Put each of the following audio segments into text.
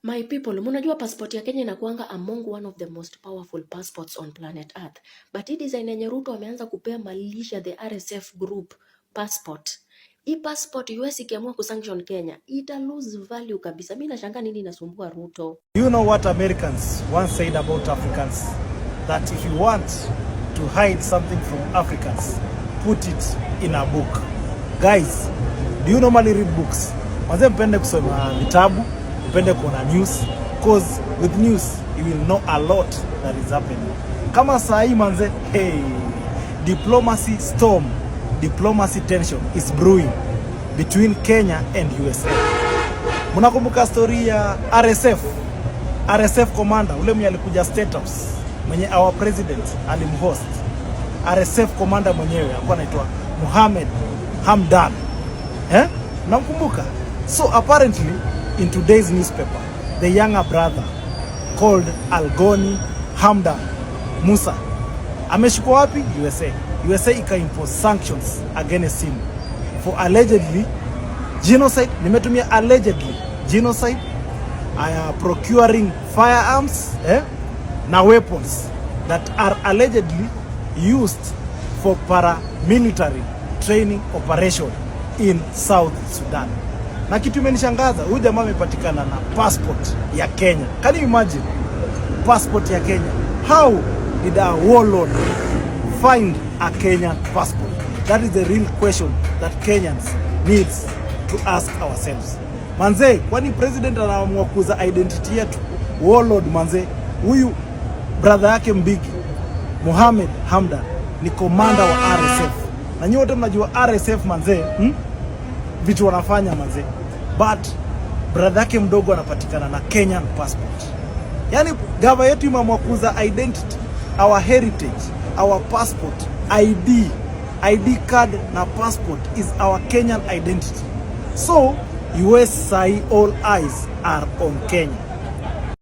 My people, munajua passport ya Kenya inakuanga among one of the most powerful passports on planet Earth. But hii design yenye Ruto ameanza kupea Malaysia the RSF group passport. Hii passport US ikiamua kusanction Kenya, ita lose value kabisa. Mimi nashangaa nini inasumbua Ruto. You know what Americans once said about Africans? That if you want to hide something from Africans, put it in a book. Guys, do you normally read books? Manze mpende kusoma vitabu, mpende kuona news, cause with news you will know a lot that is happening. Kama saa hii manze, hey, diplomacy storm, diplomacy tension is brewing between Kenya and USA. Munakumbuka story ya RSF commander ule mwenye alikuja State House, mwenye our president alimhost. RSF commander mwenyewe alikuwa anaitwa Mohammed Hamdan. Namkumbuka. So apparently in today's newspaper, the younger brother called Algoni Hamdan Musa ameshikwa wapi? USA. USA ika-impose sanctions against him for allegedly genocide. Nimetumia allegedly genocide, procuring firearms na weapons that are allegedly used for paramilitary training operation in South Sudan. Na kitu imenishangaza, huyu jamaa amepatikana na passport ya Kenya. Can you imagine? Passport ya Kenya. How did a warlord find a Kenyan passport? That is the real question that Kenyans needs to ask ourselves. Manze, kwani president anaamua kuuza identity yetu? Warlord manze, huyu brother yake mbigi Mohammed Hamdan ni commander wa RSF. Na nyote mnajua RSF manze, vitu wanafanya manze. But brother yake mdogo anapatikana na Kenyan passport. Yani gava yetu imeamua kuuza identity, our heritage, our passport, ID card na passport is our Kenyan identity. So, US say all eyes are on Kenya.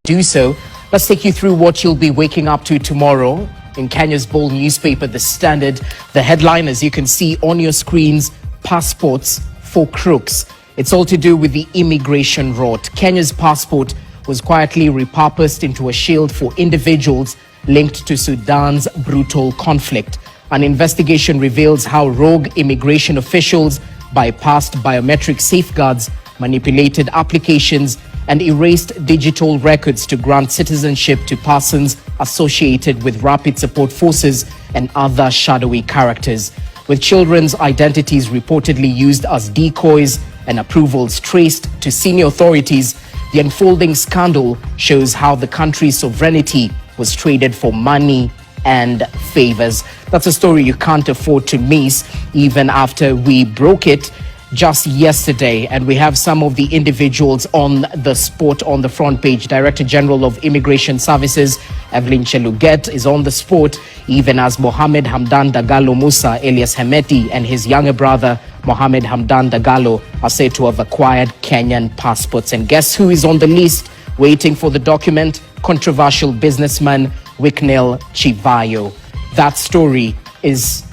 Do so. Let's take you through what you'll be waking up to tomorrow in Kenya's bold newspaper, The Standard. The headline, as you can see on your screens, passports for crooks. It's all to do with the immigration rot. Kenya's passport was quietly repurposed into a shield for individuals linked to Sudan's brutal conflict. An investigation reveals how rogue immigration officials bypassed biometric safeguards, manipulated applications, and erased digital records to grant citizenship to persons associated with rapid support forces and other shadowy characters. With children's identities reportedly used as decoys and approvals traced to senior authorities, the unfolding scandal shows how the country's sovereignty was traded for money and favors. That's a story you can't afford to miss, even after we broke it just yesterday. And we have some of the individuals on the spot on the front page. Director General of Immigration Services, Evelyn Cheluget, is on the spot, even as Mohammed Hamdan Dagalo Musa, alias Hemeti, and his younger brother, Mohammed Hamdan Dagalo, are said to have acquired Kenyan passports. And guess who is on the list waiting for the document? Controversial businessman Wicknell Chivayo. That story is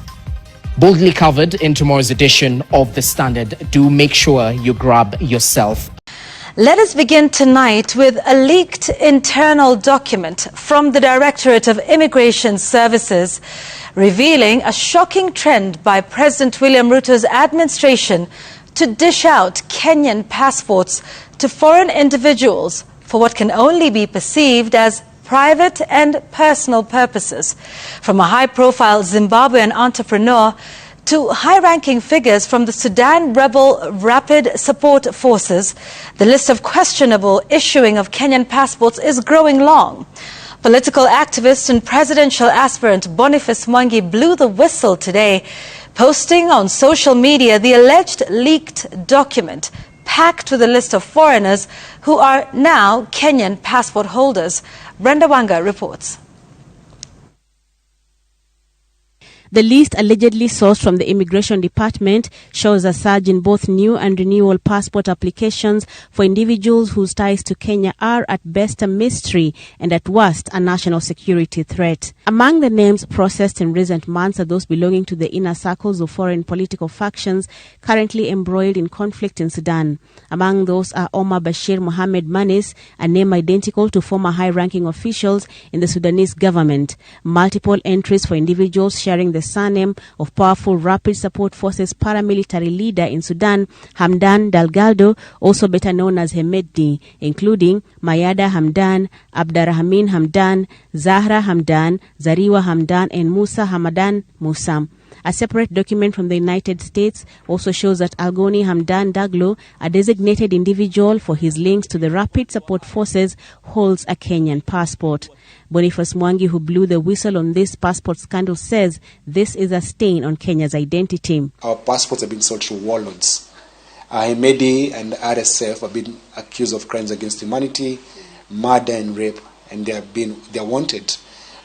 boldly covered in tomorrow's edition of The Standard. Do make sure you grab yourself. Let us begin tonight with a leaked internal document from the Directorate of Immigration Services revealing a shocking trend by President William Ruto's administration to dish out Kenyan passports to foreign individuals for what can only be perceived as private and personal purposes. From a high-profile Zimbabwean entrepreneur to high-ranking figures from the Sudan rebel Rapid Support Forces, the list of questionable issuing of Kenyan passports is growing long. Political activist and presidential aspirant Boniface Mwangi blew the whistle today, posting on social media the alleged leaked document packed with a list of foreigners who are now Kenyan passport holders. Brenda Wanga reports. The list, allegedly sourced from the Immigration Department, shows a surge in both new and renewal passport applications for individuals whose ties to Kenya are at best a mystery and at worst a national security threat. Among the names processed in recent months are those belonging to the inner circles of foreign political factions currently embroiled in conflict in Sudan. Among those are Omar Bashir Mohamed Manis, a name identical to former high-ranking officials in the Sudanese government. Multiple entries for individuals sharing the surname of powerful Rapid Support Forces paramilitary leader in Sudan, Hamdan Dagalo, also better known as Hemedti, including Mayada Hamdan, Abdarrahman Hamdan, Zahra Hamdan, Zariwa Hamdan, and Musa Hamadan Musa. A separate document from the United States also shows that Algoni Hamdan Dagalo, a designated individual for his links to the Rapid Support Forces, holds a Kenyan passport. Boniface Mwangi, who blew the whistle on this passport scandal, says this is a stain on Kenya's identity. Our passports have been sold to warlords. Hemedi and RSF have been accused of crimes against humanity, murder and rape, and they are wanted,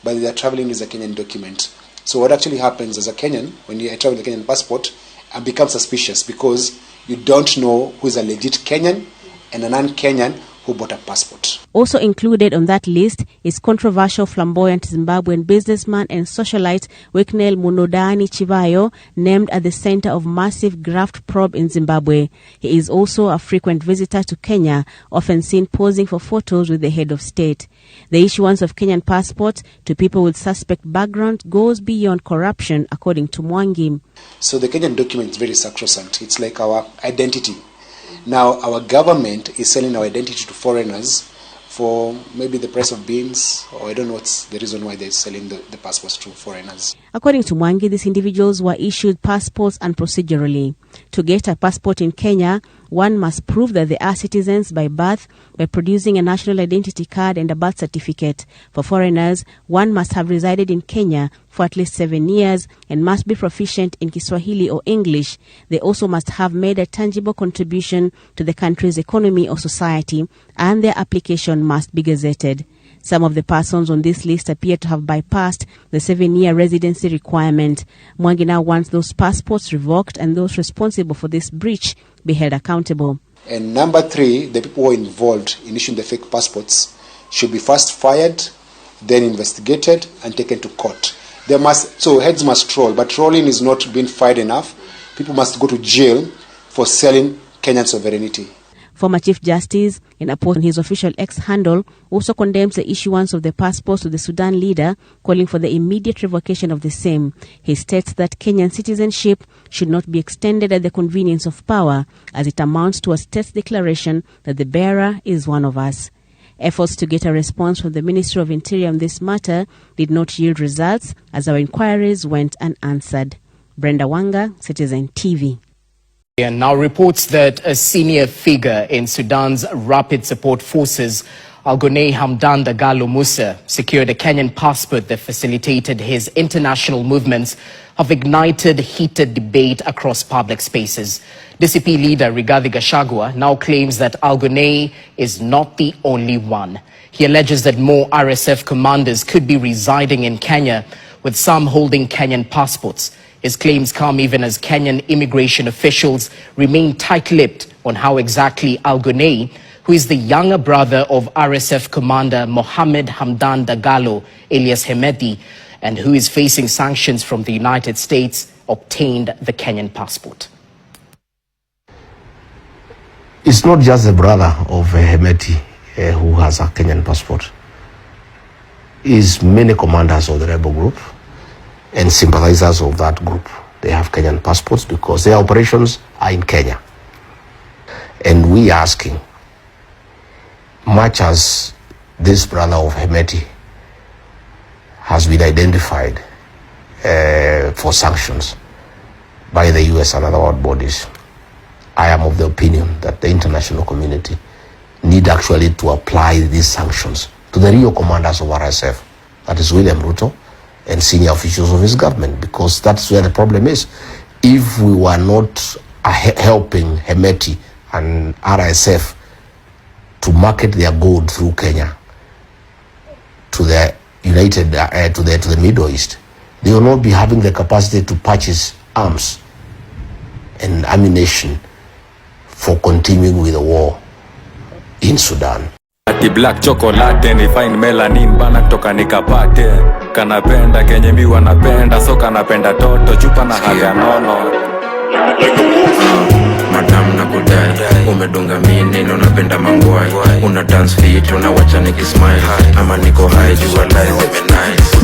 but they are traveling with a Kenyan document. So what actually happens as a Kenyan, when you travel with a Kenyan passport, and become suspicious because you don't know who is a legit Kenyan and a non-Kenyan who bought a passport. Also included on that list is controversial flamboyant Zimbabwean businessman and socialite Wicknell Munodani Chivayo, named at the center of massive graft probe in Zimbabwe. He is also a frequent visitor to Kenya, often seen posing for photos with the head of state. The issuance of Kenyan passports to people with suspect background goes beyond corruption, according to Mwangi. So the Kenyan document is very sacrosanct. It's like our identity. Now, our government is selling our identity to foreigners for maybe the price of beans, or I don't know what's the reason why they're selling the passports to foreigners. According to Mwangi, these individuals were issued passports unprocedurally. To get a passport in Kenya, one must prove that they are citizens by birth by producing a national identity card and a birth certificate. For foreigners, one must have resided in Kenya for at least 7 years and must be proficient in Kiswahili or English. They also must have made a tangible contribution to the country's economy or society, and their application must be gazetted. Some of the persons on this list appear to have bypassed the 7-year residency requirement. Mwangi now wants those passports revoked and those responsible for this breach be held accountable. And number 3, the people who are involved in issuing the fake passports should be first fired, then investigated and taken to court. So heads must roll, but rolling is not being fired enough. People must go to jail for selling Kenyan sovereignty. Former Chief Justice, in a post on his official X handle, also condemns the issuance of the passports to the Sudan leader, calling for the immediate revocation of the same. He states that Kenyan citizenship should not be extended at the convenience of power, as it amounts to a state declaration that the bearer is one of us. Efforts to get a response from the Ministry of Interior on this matter did not yield results, as our inquiries went unanswered. Brenda Wanga, Citizen TV. And now reports that a senior figure in Sudan's Rapid Support Forces, Algoni Hamdan Dagalo Musa, secured a Kenyan passport that facilitated his international movements, have ignited heated debate across public spaces. DCP leader Rigathi Gachagua now claims that Algoni is not the only one. He alleges that more RSF commanders could be residing in Kenya, with some holding Kenyan passports. His claims come even as Kenyan immigration officials remain tight-lipped on how exactly Algoni, who is the younger brother of RSF commander Mohamed Hamdan Dagalo, alias Hemedi, and who is facing sanctions from the United States, obtained the Kenyan passport. It's not just the brother of Hemedi who has a Kenyan passport. It's many commanders of the rebel group and sympathizers of that group. They have Kenyan passports because their operations are in Kenya. And we are asking, much as this brother of Hemedi has been identified for sanctions by the US and other world bodies, I am of the opinion that the international community need actually to apply these sanctions to the real commanders of RSF, that is William Ruto, and senior officials of his government, because that's where the problem is. If we were not helping Hemedi and RSF to market their gold through Kenya to the to the Middle East, they will not be having the capacity to purchase arms and ammunition for continuing with the war in Sudan. Ati black chocolate ni fine melanin bana kutoka nikapate. Kanapenda kenye mi wanapenda, so kanapenda toto chupa na haga nono. Madam na kudai, umedunga mini na unapenda mangwai. Una dance fit, unawacha nikismile, ama niko high, jua lies, nice.